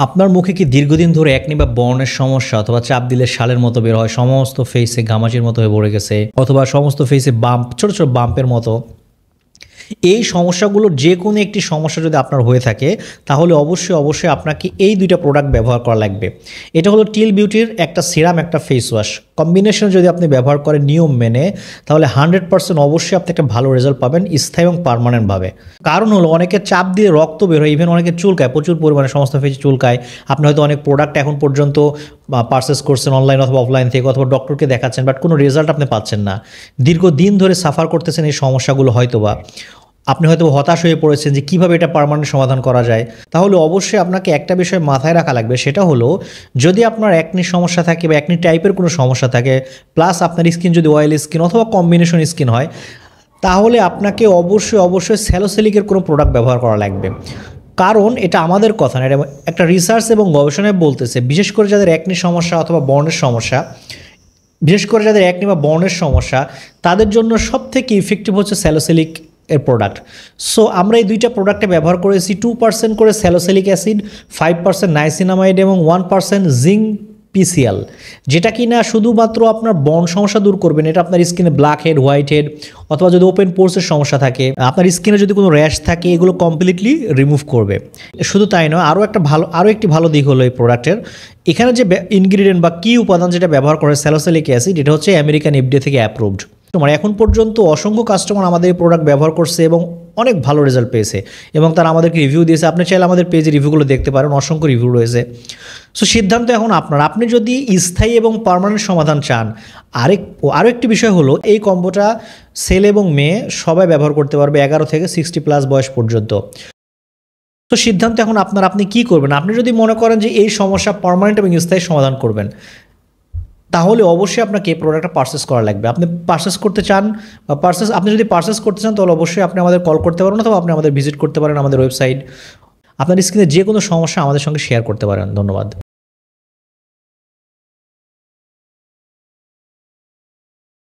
আপনার মুখে কি দীর্ঘদিন ধরে একনি বা ব্রণের সমস্যা অথবা চাপ দিলে শালের মতো বের হয়, সমস্ত ফেসে ঘামাচির মতো হয়ে পড়ে গেছে, অথবা সমস্ত ফেসে বাম্প, ছোট ছোট বাম্পের মতো, এই সমস্যাগুলোর যে কোনো একটি সমস্যা যদি আপনার হয়ে থাকে তাহলে অবশ্যই আপনাকে এই দুইটা প্রোডাক্ট ব্যবহার করা লাগবে। এটা হলো টিল বিউটির একটা সিরাম, একটা ফেস ওয়াশ কম্বিনেশন যদি আপনি ব্যবহার করেন নিয়ম মেনে, তাহলে 100% অবশ্যই আপনি একটা ভালো রেজাল্ট পাবেন স্থায়ী এবং পার্মানেন্টভাবে। কারণ হলো অনেকে চাপ দিয়ে রক্ত বের হয়, ইভেন অনেকে চুলকায়, প্রচুর পরিমাণে সমস্ত ফেসে চুলকায়। আপনি হয়তো অনেক প্রোডাক্ট এখন পর্যন্ত পারচেস করছেন অনলাইন অথবা অফলাইন থেকে, অথবা ডক্টরকে দেখাচ্ছেন, বাট কোনো রেজাল্ট আপনি পাচ্ছেন না, দীর্ঘদিন ধরে সাফার করতেছেন এই সমস্যাগুলো, হয়তোবা আপনি হয়তো হতাশ হয়ে পড়েছেন যে কীভাবে এটা পার্মানেন্ট সমাধান করা যায়। তাহলে অবশ্যই আপনাকে একটা বিষয় মাথায় রাখা লাগবে, সেটা হলো যদি আপনার একনি সমস্যা থাকে বা একনি টাইপের কোনো সমস্যা থাকে, প্লাস আপনার স্কিন যদি অয়েল স্কিন অথবা কম্বিনেশন স্কিন হয়, তাহলে আপনাকে অবশ্যই স্যালোসিলিকের কোনো প্রোডাক্ট ব্যবহার করা লাগবে। কারণ এটা আমাদের কথা না, এটা একটা রিসার্চ এবং গবেষণায় বলতেছে, বিশেষ করে যাদের একনি সমস্যা অথবা বর্ণের সমস্যা, বিশেষ করে যাদের একনি বা বর্ণের সমস্যা, তাদের জন্য সবথেকে ইফেক্টিভ হচ্ছে স্যালোসিলিক এর প্রোডাক্ট। সো আমরা এই দুইটা প্রোডাক্টে ব্যবহার করেছি 2% করে স্যালোসিলিক অ্যাসিড, 5% নাইসিনামাইড এবং 1% জিঙ্ক পিসিএল, যেটা কি না শুধুমাত্র আপনার বর্ণ সমস্যা দূর করবেন, এটা আপনার স্কিনে ব্ল্যাক হেড, হোয়াইট হেড, অথবা যদি ওপেন পোর্সের সমস্যা থাকে, আপনার স্কিনে যদি কোনো র্যাশ থাকে, এগুলো কমপ্লিটলি রিমুভ করবে। শুধু তাই নয়, আরও একটি ভালো দিক হলো এই প্রোডাক্টের, এখানে যে ইনগ্রিডিয়েন্ট বা কী উপাদান যেটা ব্যবহার করে স্যালোসিলিক অ্যাসিড, এটা হচ্ছে আমেরিকান এফডিএ থেকে অ্যাপ্রুভড। তোমার এখন পর্যন্ত অসংখ্য কাস্টমার আমাদের এই প্রোডাক্ট ব্যবহার করছে এবং অনেক ভালো রেজাল্ট পেয়েছে, এবং তারা আমাদেরকে রিভিউ দিয়েছে। আপনি চাইলে আমাদের পেজে রিভিউগুলো দেখতে পারেন, অসংখ্য রিভিউ রয়েছে। সো সিদ্ধান্ত এখন আপনার, আপনি যদি স্থায়ী এবং পার্মানেন্ট সমাধান চান। আরও একটি বিষয় হলো, এই কম্বোটা ছেলে এবং মেয়ে সবাই ব্যবহার করতে পারবে, 11 থেকে 60+ বয়স পর্যন্ত। তো সিদ্ধান্ত এখন আপনার, আপনি কী করবেন। আপনি যদি মনে করেন যে এই সমস্যা পার্মানেন্ট এবং স্থায়ী সমাধান করবেন, তাহলে অবশ্যই আপনাকে এই প্রোডাক্টটা পারচেস করা লাগবে। আপনি পারচেস করতে চান বা আপনি যদি পারচেস করতে চান, তাহলে অবশ্যই আপনি আমাদের কল করতে পারেন, অথবা আপনি আমাদের ভিজিট করতে পারেন আমাদের ওয়েবসাইট। আপনার স্ক্রিনে যে কোনো সমস্যা আমাদের সঙ্গে শেয়ার করতে পারেন। ধন্যবাদ।